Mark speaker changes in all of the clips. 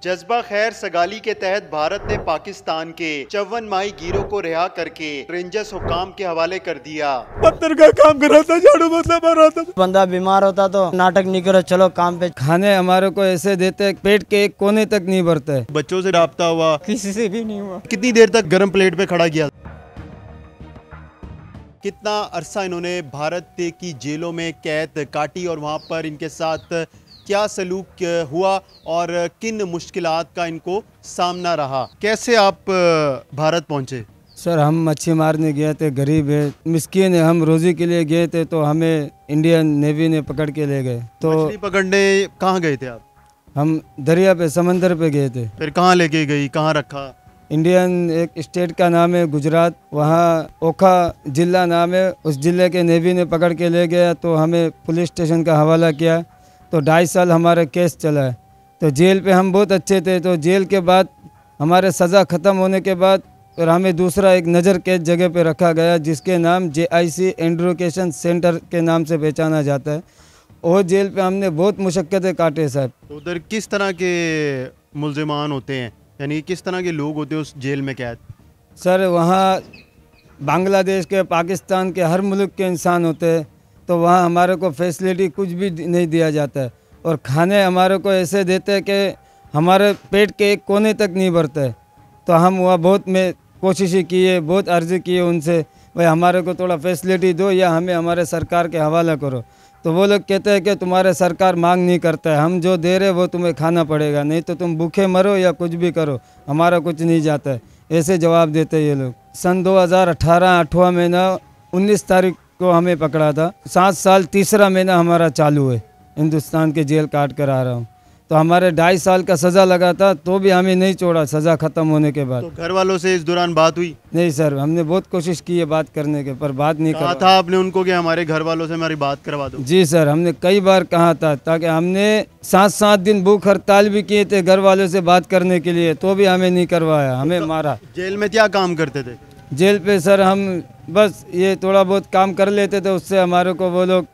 Speaker 1: जज्बा खैर सगाली के तहत भारत ने पाकिस्तान के 54 माही गिरों को रिहा करके रेंजर्स हुकाम के हवाले कर दिया।
Speaker 2: पत्थर का काम कर रहा था, झाड़ू पोछा मार रहा था।
Speaker 3: बंदा बीमार होता तो नाटक नहीं करो, चलो काम पे।
Speaker 2: खाने हमारे को ऐसे देते पेट के एक कोने तक नहीं भरते।
Speaker 1: बच्चों से राब्ता हुआ?
Speaker 3: किसी से भी नहीं हुआ।
Speaker 1: कितनी देर तक गर्म प्लेट पे खड़ा किया? कितना अरसा इन्होंने भारत की जेलों में कैद काटी और वहाँ पर इनके साथ क्या सलूक हुआ और किन मुश्किलात का इनको सामना रहा? कैसे आप भारत पहुँचे?
Speaker 2: सर, हम मच्छी मारने गए थे, गरीब है, मिस्कीन है, हम रोजी के लिए गए थे तो हमें इंडियन नेवी ने पकड़ के ले गए। तो
Speaker 1: मछली पकड़ने कहाँ गए थे आप?
Speaker 2: हम दरिया पे, समंदर पे गए थे।
Speaker 1: फिर कहाँ लेके गई, कहाँ रखा?
Speaker 2: इंडियन एक स्टेट का नाम है गुजरात, वहाँ ओखा जिला नाम है, उस जिले के नेवी ने पकड़ के ले गया तो हमें पुलिस स्टेशन का हवाला किया। तो 2.5 साल हमारा केस चला है। तो जेल पे हम बहुत अच्छे थे। तो जेल के बाद हमारे सज़ा ख़त्म होने के बाद फिर हमें दूसरा एक नज़र कैद जगह पे रखा गया जिसके नाम JIC एडुकेशन सेंटर के नाम से पहचाना जाता है। और जेल पे हमने बहुत मुशक्क़तें काटे साहब।
Speaker 1: उधर किस तरह के मुल्ज़िमान होते हैं, यानी किस तरह के लोग होते हैं उस जेल में कैद?
Speaker 2: सर, वहाँ बांग्लादेश के, पाकिस्तान के, हर मुल्क के इंसान होते हैं। तो वहाँ हमारे को फैसिलिटी कुछ भी नहीं दिया जाता है और खाने हमारे को ऐसे देते हैं कि हमारे पेट के एक कोने तक नहीं भरते। तो हम वहाँ बहुत में कोशिशें की है, बहुत अर्ज़ी की है उनसे, भाई हमारे को थोड़ा फैसिलिटी दो या हमें हमारे सरकार के हवाला करो। तो वो लोग कहते हैं कि तुम्हारे सरकार मांग नहीं करता है, हम जो दे रहे वो तुम्हें खाना पड़ेगा, नहीं तो तुम भूखे मरो या कुछ भी करो, हमारा कुछ नहीं जाता है, ऐसे जवाब देते हैं ये लोग। सन 2018 8वां महीना 19 तारीख को हमें पकड़ा था। 7 साल 3रा महीना हमारा चालू है, हिंदुस्तान के जेल काट कर आ रहा हूँ। तो हमारे 2.5 साल का सज़ा लगा था तो भी हमें नहीं छोड़ा सज़ा ख़त्म होने के बाद।
Speaker 1: तो घर वालों से इस दौरान बात हुई?
Speaker 2: नहीं सर, हमने बहुत कोशिश की है बात करने के, पर बात नहीं
Speaker 1: कहा था आपने उनको कि हमारे घर वालों से हमारी बात करवा दो?
Speaker 2: जी सर, हमने कई बार कहा था, ताकि हमने 7 दिन भूख हड़ताल भी किए थे घर वालों से बात करने के लिए, तो भी हमें नहीं करवाया, हमें मारा।
Speaker 1: जेल में क्या काम करते थे?
Speaker 2: जेल पे सर हम बस ये थोड़ा बहुत काम कर लेते थे, उससे हमारे को वो लोग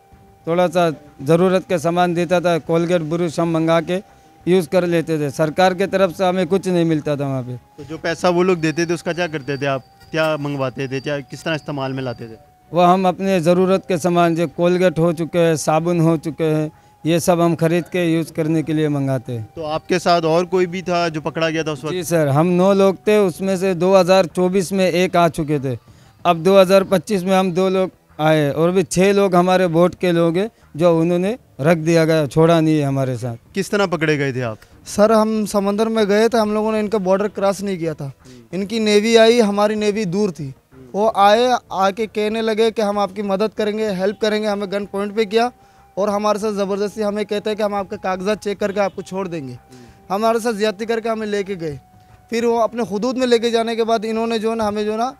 Speaker 2: थोड़ा सा ज़रूरत के सामान देता था, कोलगेट ब्रुश हम मंगा के यूज़ कर लेते थे। सरकार के तरफ से हमें कुछ नहीं मिलता था वहाँ पे।
Speaker 1: तो जो पैसा वो लोग देते थे उसका क्या करते थे आप? क्या मंगवाते थे, क्या किस तरह इस्तेमाल में लाते थे?
Speaker 2: वह हम अपने ज़रूरत के सामान, जो कोलगेट हो चुके हैं, साबुन हो चुके हैं, ये सब हम खरीद के यूज़ करने के लिए मंगाते हैं।
Speaker 1: तो आपके साथ और कोई भी था जो पकड़ा गया था उस वक्त?
Speaker 2: जी सर, हम 9 लोग थे, उसमें से 2024 में एक आ चुके थे। अब 2025 में हम 2 लोग आए और भी 6 लोग हमारे वोट के लोग हैं जो उन्होंने रख दिया गया, छोड़ा नहीं है हमारे साथ।
Speaker 1: किस तरह पकड़े गए थे आप?
Speaker 4: सर, हम समंदर में गए थे, हम लोगों ने इनका बॉर्डर क्रॉस नहीं किया था। इनकी नेवी आई, हमारी नेवी दूर थी। वो आए, आके कहने लगे कि हम आपकी मदद करेंगे, हेल्प करेंगे। हमें गन पॉइंट पे किया और हमारे साथ ज़बरदस्ती हमें कहते हैं कि हम आपके कागजात चेक करके आपको छोड़ देंगे। हमारे साथ ज़्यादती करके हमें लेके गए। फिर वो अपने हुदूद में लेके जाने के बाद इन्होंने जो ना हमें जो ना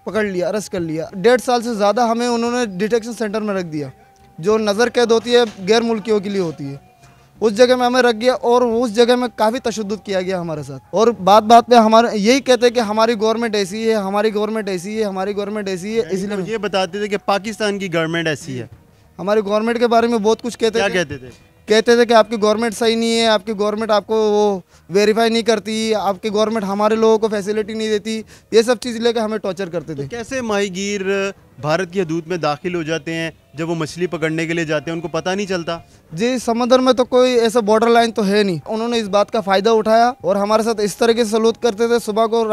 Speaker 4: पकड़ लिया, अरेस्ट कर लिया। 1.5 साल से ज़्यादा हमें उन्होंने डिटेक्शन सेंटर में रख दिया, जो नज़र कैद होती है गैर मुल्कियों के लिए होती है, उस जगह में हमें रख गया। और उस जगह में काफ़ी तशद्दुद किया गया हमारे साथ। और बात बात पे हमारे यही कहते हैं कि हमारी गवर्नमेंट ऐसी है, हमारी गवर्नमेंट ऐसी है, हमारी गवर्नमेंट ऐसी है। इसलिए
Speaker 1: ये बताते थे कि पाकिस्तान की गवर्नमेंट ऐसी है।
Speaker 4: हमारी गवर्नमेंट के बारे में बहुत कुछ कहते थे।
Speaker 1: क्या कहते थे?
Speaker 4: कहते थे कि आपकी गवर्नमेंट सही नहीं है, आपकी गवर्नमेंट आपको वो वेरीफाई नहीं करती, आपकी गवर्नमेंट हमारे लोगों को फैसिलिटी नहीं देती। ये सब चीज़ लेकर हमें टॉर्चर करते थे।
Speaker 1: तो कैसे माहीगीर भारत की हदूद में दाखिल हो जाते हैं? जब वो मछली पकड़ने के लिए जाते हैं उनको पता नहीं चलता?
Speaker 4: जी, समंदर में तो कोई ऐसा बॉर्डर लाइन तो है नहीं। उन्होंने इस बात का फ़ायदा उठाया और हमारे साथ इस तरीके से सलूक करते थे। सुबह को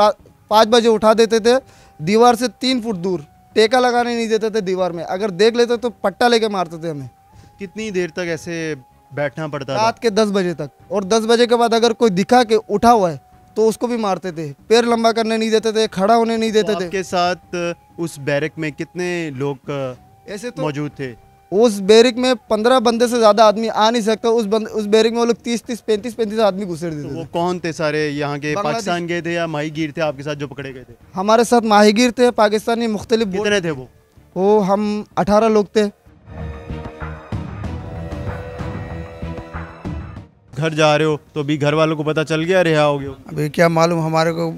Speaker 4: 5 बजे उठा देते थे, दीवार से 3 फुट दूर, टेका लगाने नहीं देते थे दीवार में। अगर देख लेते तो पट्टा लेके मारते थे हमें।
Speaker 1: कितनी देर तक ऐसे बैठना पड़ता था?
Speaker 4: रात के 10 बजे तक। और 10 बजे के बाद अगर कोई दिखा के उठा हुआ है तो उसको भी मारते थे। पैर लंबा करने नहीं देते थे, खड़ा होने नहीं देते थे।
Speaker 1: आपके साथ उस बैरक में कितने लोग
Speaker 4: ऐसे तो
Speaker 1: मौजूद थे?
Speaker 4: उस बैरक में 15 बंदे से ज़्यादा आदमी आ नहीं सकता। उस बैरक में वो लोग 30-30, 35-35 आदमी घुसेड़ देते थे।
Speaker 1: वो कौन थे सारे? यहाँ के
Speaker 4: बांग्लादेश
Speaker 1: पाकिस्तान के थे या माहीगीर थे आपके साथ जो पकड़े गए थे?
Speaker 4: हमारे साथ माहीगीर थे, पाकिस्तानी मुख्तलिफ।
Speaker 1: कितने थे
Speaker 4: वो हम 18 लोग थे।
Speaker 1: घर जा रहे हो तो अभी घर वालों को पता चल गया रिहा हो गया?
Speaker 5: अभी क्या मालूम, हमारे को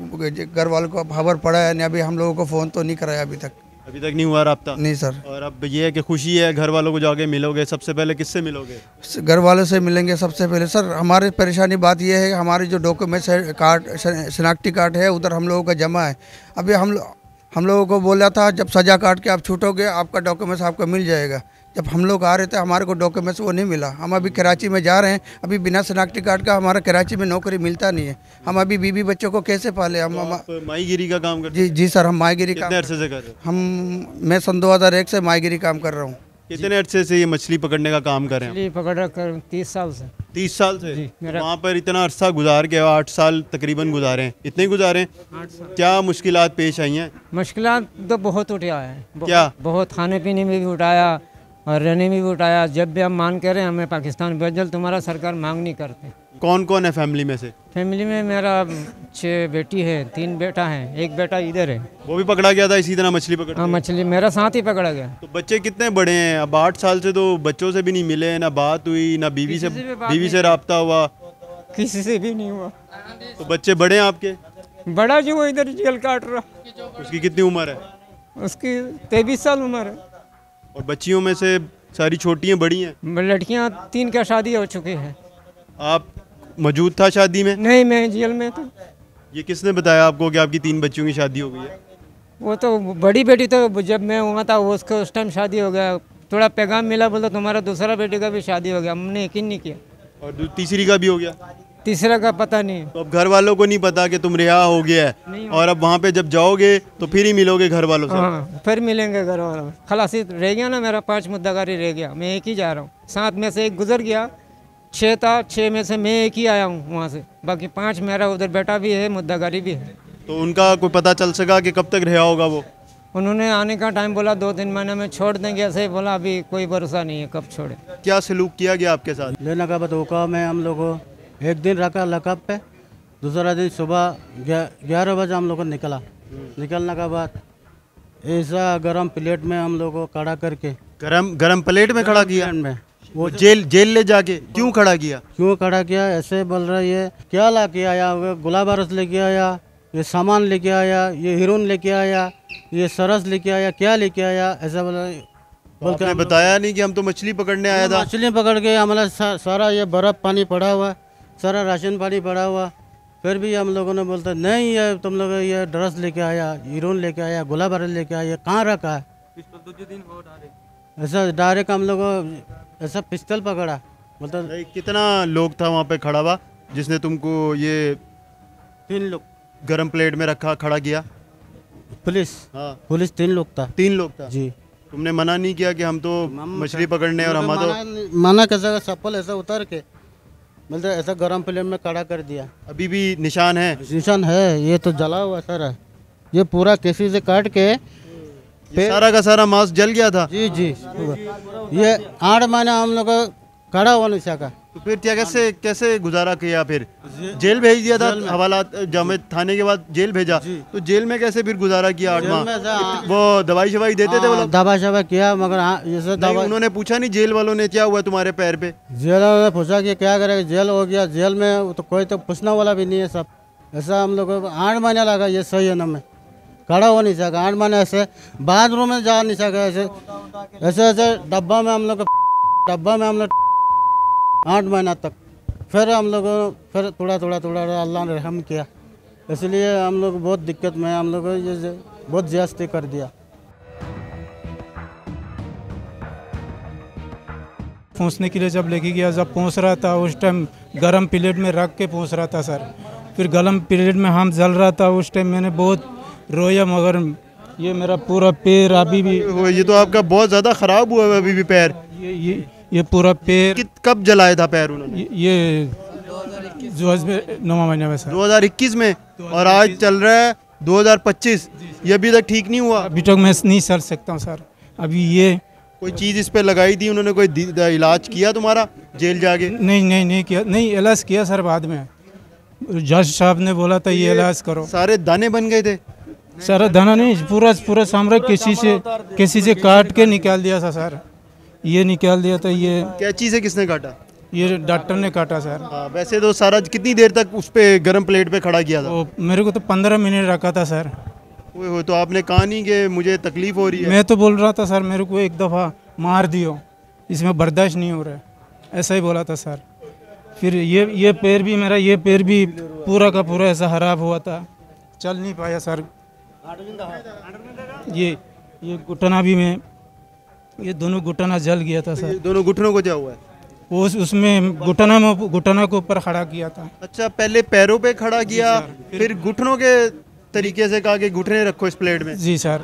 Speaker 5: घर वालों को खबर पड़ा है नहीं, अभी हम लोगों को फ़ोन तो नहीं कराया अभी तक।
Speaker 1: अभी तक नहीं हुआ राब्ता?
Speaker 4: नहीं सर।
Speaker 1: और अब ये है कि खुशी है, घर वालों को जाके मिलोगे, सबसे पहले किससे मिलोगे?
Speaker 4: घर वालों से मिलेंगे सबसे पहले सर। हमारी परेशानी बात यह है कि हमारे जो डॉक्यूमेंट्स है, कार्ड, शनाख्ती कार्ड है, उधर हम लोगों का जमा है। अभी हम लोगों को बोला था जब सजा काट के आप छूटोगे आपका डॉक्यूमेंट्स आपको मिल जाएगा। जब हम लोग आ रहे थे हमारे को डॉक्यूमेंट्स वो नहीं मिला। हम अभी कराची में जा रहे हैं, अभी बिना शनाख्ती कार्ड का हमारा कराची में नौकरी मिलता नहीं है। हम अभी बीवी बच्चों को कैसे पाले?
Speaker 1: आप माहीगिरी का काम करते
Speaker 4: जी जी सर, हम माहीगिरी
Speaker 1: कितने अरसे से कर रहे हो?
Speaker 4: मैं सन 2001 से माहीगिरी काम कर रहा हूँ।
Speaker 1: कितने अरसे से ये मछली पकड़ने का काम कर रहे हैं?
Speaker 3: मछली पकड़ कर 30 साल से।
Speaker 1: 30 साल से?
Speaker 3: जी, मेरा-
Speaker 1: वहाँ पर इतना अरसा गुजार के 8 साल तकरीबन गुजारे हैं, इतने ही गुजारे हैं।
Speaker 3: 8 साल।
Speaker 1: क्या मुश्किलात पेश आई हैं?
Speaker 3: मुश्किलात तो बहुत उठाया है।
Speaker 1: क्या?
Speaker 3: बहुत खाने पीने में भी उठाया और रहने में भी उठाया। जब भी हम मांग करें हमें पाकिस्तान भेजल, तुम्हारा सरकार मांग नहीं करते।
Speaker 1: कौन कौन है फैमिली में से?
Speaker 3: फैमिली में मेरा 6 बेटी है, 3 बेटा है, एक बेटा इधर है।
Speaker 1: वो भी पकड़ा गया था इसी तरह मछली पकड़
Speaker 3: हाँ,
Speaker 1: के?
Speaker 3: मछली मेरा साथ ही पकड़ा गया।
Speaker 1: तो बच्चे कितने बड़े हैं अब? 8 साल से तो बच्चों से भी नहीं मिले, ना बात हुई, ना बीवी
Speaker 3: किसी से भी बात
Speaker 1: बीवी
Speaker 3: नहीं
Speaker 1: से राब्ता हुआ।
Speaker 3: किसी से भी नहीं हुआ।
Speaker 1: तो बच्चे बड़े हैं आपके?
Speaker 3: बड़ा जो वो इधर जेल काट रहा,
Speaker 1: उसकी कितनी उम्र है?
Speaker 3: उसकी 23 साल उम्र है।
Speaker 1: और बच्चियों में से सारी छोटी हैं, बड़ी हैं?
Speaker 3: लड़कियां 3 का शादी हो चुकी है।
Speaker 1: आप मौजूद था शादी में?
Speaker 3: नहीं, मैं जेल में था।
Speaker 1: ये किसने बताया आपको कि आपकी 3 बच्चियों की शादी हो गई है?
Speaker 3: वो तो बड़ी बेटी तो जब मैं हुआ था वो उसको उस टाइम शादी हो गया। थोड़ा पैगाम मिला, बोला तुम्हारा दूसरा बेटी का भी शादी हो गया। हमने यकीन नहीं किया।
Speaker 1: और तीसरी का भी हो गया?
Speaker 3: तीसरा का पता नहीं।
Speaker 1: तो अब घर वालों को नहीं पता कि तुम रिहा हो गया है,
Speaker 3: नहीं।
Speaker 1: और अब वहाँ पे जब जाओगे तो फिर ही मिलोगे घर वालों से?
Speaker 3: हाँ, फिर मिलेंगे घर वालों। खलासी रह गया ना, मेरा 5 मुद्दागारी रह गया। मैं एक ही जा रहा हूँ, 7 में से 1 गुजर गया। 6 था, 6 में से मैं एक ही आया हूँ वहाँ से। बाकी 5 मेरा उधर बेटा भी है, मुद्दागारी भी है।
Speaker 1: तो उनका कोई पता चल सका कि कब तक रिहा होगा वो?
Speaker 3: उन्होंने आने का टाइम बोला 2-3 महीने में छोड़ देंगे, ऐसे ही बोला। अभी कोई भरोसा नहीं है कब छोड़े।
Speaker 1: क्या सलूक किया गया आपके साथ?
Speaker 5: लेने का बाद हुक्म है हम लोग को। एक दिन रखा लकब पे, दूसरा दिन सुबह 11 बजे हम लोग को निकलने का बाद ऐसा गरम प्लेट में हम लोग को खड़ा करके,
Speaker 1: गरम प्लेट में खड़ा किया?
Speaker 5: में
Speaker 1: वो जेल ले जाके क्यों खड़ा किया?
Speaker 5: क्यों खड़ा किया? ऐसे बोल रहा है ये क्या ला के आया, गुलाब रस लेके आया, ये सामान लेके आया, ये हीरोइन लेके आया, ये सरस लेके आया, क्या लेके आया, ऐसा बोल
Speaker 1: आपने बताया नहीं कि हम तो मछली पकड़ने आया था?
Speaker 5: मछली पकड़ के हमारा सारा ये बर्फ़ पानी पड़ा हुआ, सारा राशन पानी पड़ा हुआ। फिर भी हम लोगों ने बोलता नहीं, ये तुम लोग ये ड्रेस लेके आया, हीरोइन लेके आया, गुलाब रस लेके आया, कहाँ रखा है? ऐसा डायरेक्ट हम लोग ऐसा पिस्तौल पकड़ा। बोलता
Speaker 1: नहीं, कितना लोग था वहाँ पे खड़ा हुआ जिसने तुमको ये
Speaker 5: 3 लोग
Speaker 1: गरम प्लेट में रखा खड़ा किया?
Speaker 5: पुलिस
Speaker 1: हाँ,
Speaker 5: पुलिस 3 लोग था
Speaker 1: 3 लोग था।
Speaker 5: जी।
Speaker 1: तुमने मना नहीं किया कि हम तो मछली पकड़ने और हम तो?
Speaker 5: मना कैसा, चप्पल ऐसा उतार के बोलते ऐसा गरम प्लेट में खड़ा कर दिया।
Speaker 1: अभी भी निशान है?
Speaker 5: निशान है, ये तो जला हुआ सारा, ये पूरा कैसी से काट के
Speaker 1: ये सारा का सारा मांस जल गया था?
Speaker 5: जी जी। ये 8 महीना हम लोग को खड़ा हुआ नहीं सका।
Speaker 1: तो फिर क्या कैसे गुजारा किया? फिर जेल भेज दिया था? हवाला जामे थाने के बाद जेल भेजा, तो जेल में कैसे फिर गुजारा किया 8 माह? वो दवाई शवाई देते थे वो लोग?
Speaker 5: दवा शवा किया, मगर हाँ ये सब
Speaker 1: नहीं,
Speaker 5: दवा।
Speaker 1: उन्होंने पूछा नहीं जेल वालों ने क्या हुआ तुम्हारे पैर पे?
Speaker 5: जेल वालों ने पूछा कि क्या करेगा, जेल हो गया। जेल में तो कोई तो पूछने वाला भी नहीं है सब। ऐसा हम लोग को 8 महीना लगा ये सही है ना, में खड़ा हो नहीं सका 8 महीने। ऐसे बाथरूम में जा नहीं सका, ऐसे ऐसे डब्बा में हम लोग 8 महीना तक। फिर हम लोग फिर थोड़ा अल्लाह ने रहम किया, इसलिए हम लोग बहुत दिक्कत में, हम लोग ये बहुत ज्यादती कर दिया।
Speaker 6: पहुंचने के लिए जब लेके गया, जब पहुंच रहा था उस टाइम गरम प्लेट में रख के पहुंच रहा था सर। फिर गरम प्लेट में हम जल रहा था, उस टाइम मैंने बहुत रोया, मगर ये मेरा पूरा पैर अभी भी,
Speaker 1: ये तो आपका बहुत ज़्यादा ख़राब हुआ है अभी भी पैर।
Speaker 6: ये पूरा पैर।
Speaker 1: कब जलाया था पैर उन्होंने?
Speaker 6: ये 9 महीने में सर,
Speaker 1: 2021 में, और आज चल रहा है 2025। ये अभी तक ठीक नहीं हुआ?
Speaker 6: अभी तक मैं नहीं चल सकता हूँ सर। अभी ये
Speaker 1: कोई चीज़ इस पे लगाई थी उन्होंने? कोई इलाज किया तुम्हारा जेल जाके?
Speaker 6: नहीं किया, नहीं इलाज किया सर। बाद में जज साहब ने बोला था ये इलाज करो।
Speaker 1: सारे दाने बन गए थे?
Speaker 6: सारा दाना नहीं, पूरा सामरा किसी से काट के निकाल दिया था सर। ये निकाल दिया था। ये
Speaker 1: कैंची से किसने काटा?
Speaker 6: ये डॉक्टर ने काटा सर।
Speaker 1: हाँ, वैसे तो सारा कितनी देर तक उस पे गरम प्लेट पे खड़ा किया था?
Speaker 6: मेरे को तो 15 मिनट रखा था सर।
Speaker 1: ओए हो, तो आपने कहा नहीं कि मुझे तकलीफ हो रही है?
Speaker 6: मैं तो बोल रहा था सर मेरे को एक दफ़ा मार दियो, इसमें बर्दाश्त नहीं हो रहा है, ऐसा ही बोला था सर। फिर ये पैर भी मेरा, ये पैर भी पूरा का पूरा ऐसा खराब हुआ था, चल नहीं पाया सर। ये घुटना भी मैं, ये दोनों घुटना जल गया था
Speaker 1: ये
Speaker 6: सर।
Speaker 1: दोनों घुटनों को क्या हुआ है?
Speaker 6: वो उसमें घुटना को ऊपर खड़ा किया था।
Speaker 1: अच्छा, पहले पैरों पे खड़ा किया, फिर घुटनों के तरीके से कहा कि घुटने रखो इस प्लेट में।
Speaker 6: जी सर,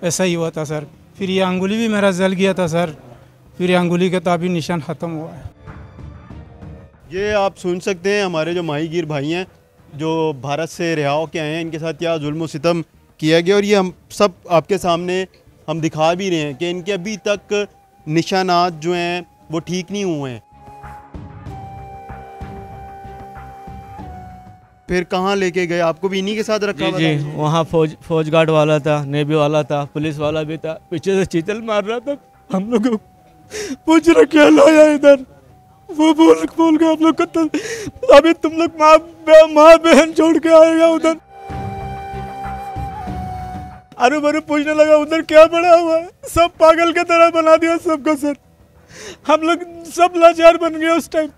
Speaker 6: ऐसा ही हुआ था सर। फिर ये अंगुली भी मेरा जल गया था सर, फिर ये अंगुली का ताबी निशान ख़त्म हुआ है।
Speaker 1: ये आप सुन सकते हैं हमारे जो माहीगीर भाई हैं जो भारत से रिहा होके आए हैं, इनके साथ क्या जुल्म सितम किया गया, और ये हम सब आपके सामने हम दिखा भी रहे हैं कि इनके अभी तक निशानात जो हैं वो ठीक नहीं हुए हैं। फिर कहाँ लेके गए? आपको भी इन्हीं के साथ रखा हुआ
Speaker 7: जी
Speaker 1: था?
Speaker 7: वहाँ फौज गार्ड वाला था, नेवी वाला था, पुलिस वाला भी था, पीछे से चीतल मार रहा था। हम लोग को पूछ रहा क्या लाया इधर, वो बोल के हम लोग को अभी तुम लोग माँ बहन छोड़ के आएगा उधर। अरे बरे पूछने लगा उधर क्या पड़ा हुआ है, सब पागल के तरह बना दिया सबको सर। हम लोग सब लाचार बन गए उस टाइम,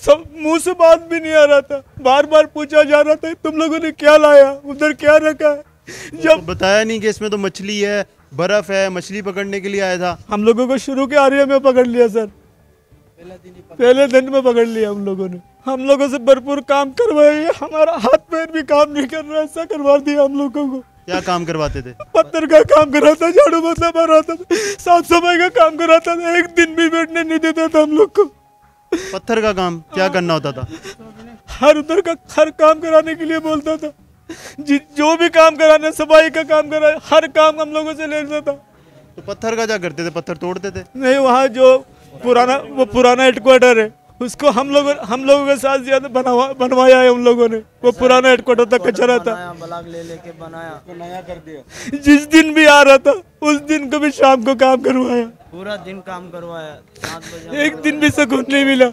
Speaker 7: सब मुंह से बात भी नहीं आ रहा था, बार बार पूछा जा रहा था तुम लोगों ने क्या लाया, उधर क्या रखा है।
Speaker 1: जब बताया नहीं कि इसमें तो मछली है, बर्फ है, मछली पकड़ने के लिए आया था?
Speaker 7: हम लोगों को शुरू के आरिया में पकड़ लिया सर, पहले दिन में पकड़ लिया हम लोगों ने। हम लोगों से भरपूर काम करवाए, हमारा हाथ पैर भी काम नहीं कर रहा, ऐसा करवा दिया हम लोगों को।
Speaker 1: क्या काम करवाते थे?
Speaker 7: पत्थर का काम कराता, झाड़ू पोछा मारता था, साफ सफाई का काम कराता था, एक दिन भी बैठने नहीं देता था हम लोग को।
Speaker 1: पत्थर का काम क्या करना होता था?
Speaker 7: हर काम कराने के लिए बोलता था, जो भी काम कराने, सफाई का काम कराए, हर काम हम लोगों से लेता था।
Speaker 1: तो पत्थर का क्या करते थे? पत्थर तोड़ते थे?
Speaker 7: नहीं, वहाँ जो पुराना हेडक्वार्टर है उसको हम लोगों के साथ ज्यादा बनवाया है उन लोगों ने। वो पुराना हेडक्वार्टर था, कचरा था,
Speaker 2: ब्लॉक ले लेके बनाया, नया कर दिया।
Speaker 7: जिस दिन भी आ रहा था उस दिन को भी शाम को काम करवाया,
Speaker 2: पूरा दिन काम करवाया, 7 बजे।
Speaker 7: एक दिन भी सुकून नहीं मिला।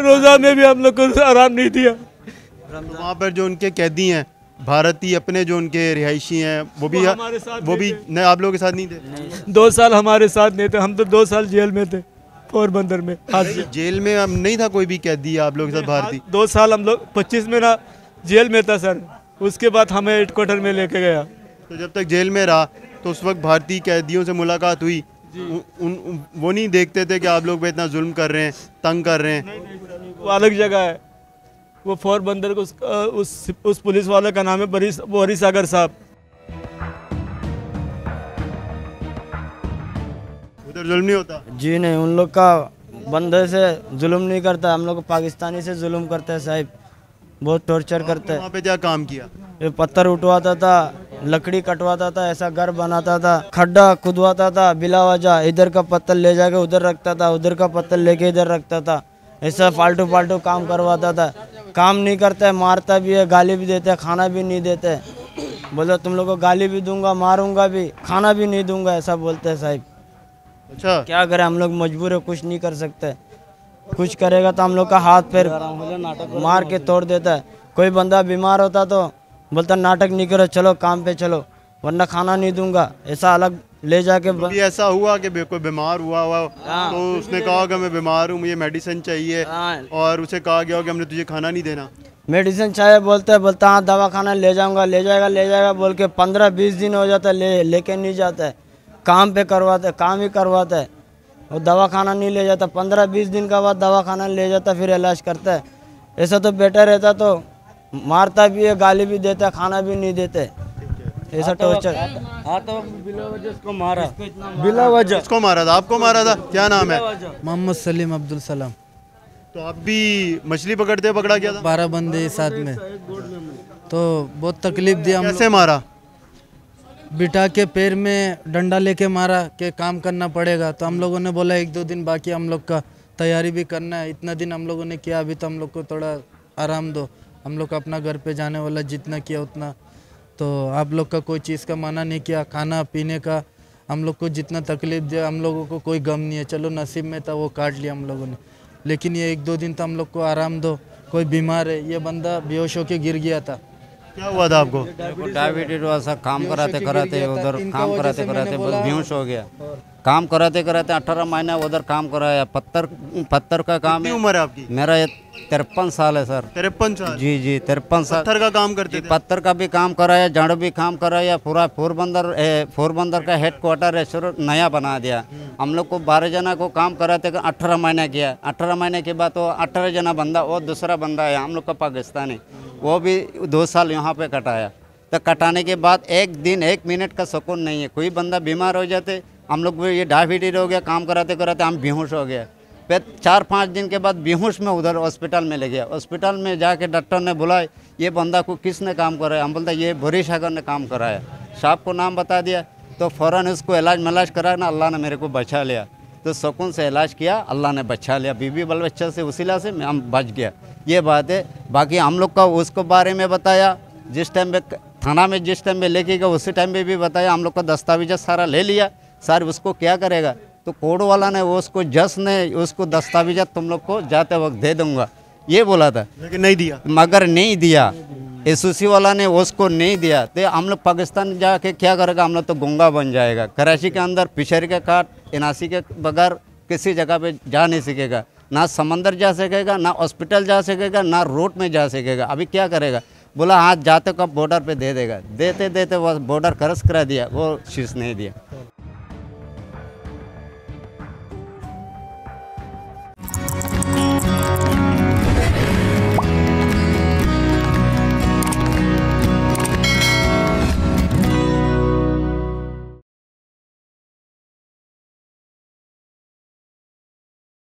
Speaker 7: रोजा में भी हम लोग को आराम नहीं दिया।
Speaker 1: तो वहाँ पर जो उनके कैदी हैं भारतीय, अपने जो उनके रिहायशी हैं, वो भी नहीं, आप लोगों के साथ नहीं थे?
Speaker 7: 2 साल हमारे साथ नहीं थे, हम तो 2 साल जेल में थे, पोरबंदर में।
Speaker 1: जेल में अब नहीं था कोई भी कैदी आप लोगों के साथ भारतीय?
Speaker 7: 2 साल हम लोग 25 महीना जेल में था सर, उसके बाद हमें हेडक्वार्टर में लेके गया।
Speaker 1: तो जब तक जेल में रहा तो उस वक्त भारतीय कैदियों से मुलाकात हुई? वो नहीं देखते थे कि आप लोग पे इतना जुल्म कर रहे हैं, तंग कर रहे हैं?
Speaker 7: वो अलग जगह है, वो पोरबंदर को उस पुलिस वाले का नाम है बोरी सागर साहब।
Speaker 1: उधर जुल्म नहीं होता?
Speaker 2: जी नहीं, उन लोग का बंदे से जुल्म नहीं करता, हम लोग को पाकिस्तानी से जुल्म करते हैं साहब, बहुत टॉर्चर करते हैं।
Speaker 1: वहाँ पे क्या काम किया?
Speaker 2: ये पत्थर उठवाता था, लकड़ी कटवाता था, ऐसा घर बनाता था, खड्डा खुदवाता था बिला वजह, इधर का पत्थर ले जाके उधर रखता था, उधर का पत्थर लेके इधर रखता था, ऐसा फालतू काम करवाता था। काम नहीं करता है, मारता भी है, गाली भी देता है, खाना भी नहीं देते। बोला तुम लोग को गाली भी दूंगा, मारूंगा भी, खाना भी नहीं दूंगा, ऐसा बोलते हैं साहब।
Speaker 1: अच्छा,
Speaker 2: क्या करें, हम लोग मजबूर है, कुछ नहीं कर सकते। कुछ करेगा तो हम लोग का हाथ पैर मार के तोड़ देता है। कोई बंदा बीमार होता तो बोलता नाटक नहीं करो, चलो काम पे चलो, वरना खाना नहीं दूंगा, ऐसा अलग ले जाके।
Speaker 1: कभी ऐसा हुआ कि कोई बीमार हुआ तो उसने कहा कि मैं बीमार हूँ, मुझे मेडिसिन चाहिए, और उसे कहा गया कि हमने तुझे खाना नहीं देना?
Speaker 2: मेडिसिन चाहिए बोलता हाँ दवा खाना ले जाऊंगा, ले जाएगा बोल के 15-20 दिन हो जाता है, लेके नहीं जाता है, काम पे करवाता है, काम ही करवाता है, और दवा खाना नहीं ले जाता। 15-20 दिन का बाद दवा खाना ले जाता, फिर इलाज करता है। ऐसा तो बेटर रहता तो मारता भी है, गाली भी देता है, खाना भी नहीं देते, ऐसा टॉर्चर।
Speaker 7: इसको मारा,
Speaker 2: बिला वजह
Speaker 1: किसको मारा था? आपको मारा था? क्या नाम है?
Speaker 8: मोहम्मद सलीम अब्दुल सलाम।
Speaker 1: तो आप भी मछली पकड़ा गया था?
Speaker 8: 12 बंदे साथ में, तो बहुत तकलीफ दिया।
Speaker 1: कैसे मारा?
Speaker 8: बिठा के पैर में डंडा लेके मारा कि काम करना पड़ेगा। तो हम लोगों ने बोला 1-2 दिन बाकी हम लोग का तैयारी भी करना है, इतना दिन हम लोगों ने किया, अभी तो हम लोग को थोड़ा आराम दो, हम लोग अपना घर पे जाने वाला, जितना किया उतना। तो आप लोग का कोई चीज़ का माना नहीं किया, खाना पीने का हम लोग को जितना तकलीफ दिया, हम लोगों को कोई गम नहीं है, चलो नसीब में था वो काट लिया हम लोगों ने। लेकिन ये 1-2 दिन तो हम लोग को आराम दो, कोई बीमार है, ये बंदा बेहोश होके गिर गया था,
Speaker 1: क्या हुआ था आपको?
Speaker 9: डायबिटीज हुआ सर, काम कराते कराते उधर काम कराते कराते बस बेहोश हो गया। काम कराते कराते 18 महीना उधर काम कराया, पत्थर का काम
Speaker 1: कितनी
Speaker 9: है।
Speaker 1: उम्र है आपकी?
Speaker 9: मेरा ये 53 साल है सर।
Speaker 1: 53 साल?
Speaker 9: जी जी 53 साल।
Speaker 1: पत्थर का काम करते
Speaker 9: जी,
Speaker 1: थे?
Speaker 9: पत्थर का भी काम कराया, जड़ भी काम कराया, पूरा पोरबंदर का हेडक्वार्टर रेस्टोरेंट नया बना दिया। हम लोग को 12 जना को काम कराते 18 महीना किया। 18 महीने के बाद वो 18 जना बंदा, वो दूसरा बंदा है हम लोग का पाकिस्तानी, वो भी 2 साल यहाँ पे कटाया। तो कटाने के बाद एक दिन 1 मिनट का सुकून नहीं है। कोई बंदा बीमार हो जाते, हम लोग को ये डायबिटीज हो गया, काम कराते कराते हम बेहोश हो गए। फिर 4-5 दिन के बाद बेहोश में उधर हॉस्पिटल में ले गया। हॉस्पिटल में जाके डॉक्टर ने बुलाया, ये बंदा को किसने काम कराया? हम बोलता ये बोरी सागर ने काम कराया। साहब को नाम बता दिया तो फ़ौरन उसको इलाज मलाज करा ना, अल्लाह ने मेरे को बचा लिया। तो सुकून से इलाज किया, अल्लाह ने बचा लिया। बीबी बल बच्चा से उसीला से हम बच गया। ये बात है। बाकी हम लोग का उसको बारे में बताया, जिस टाइम पे थाना में जिस टाइम में लेके गया उसी टाइम पे भी बताया। हम लोग का दस्तावेज सारा ले लिया। सर उसको क्या करेगा? तो कोर्ट वाला ने वो उसको जज ने उसको दस्तावेज तुम लोग को जाते वक्त दे दूंगा ये बोला था,
Speaker 1: लेकिन नहीं दिया।
Speaker 9: मगर नहीं दिया। एसओसी वाला ने उसको नहीं दिया। तो हम लोग पाकिस्तान जाके क्या करेगा? हम लोग तो गूंगा बन जाएगा। कराची के अंदर फिशरी के काट एनआरसी के बगैर किसी जगह पे जा नहीं सकेगा, ना समंदर जा सकेगा, ना हॉस्पिटल जा सकेगा, ना रोड में जा सकेगा। अभी क्या करेगा? बोला हाँ जाते कब बॉर्डर पे दे देगा। देते देते वो बॉर्डर क्रॉस करा दिया, वो शीश नहीं दिया।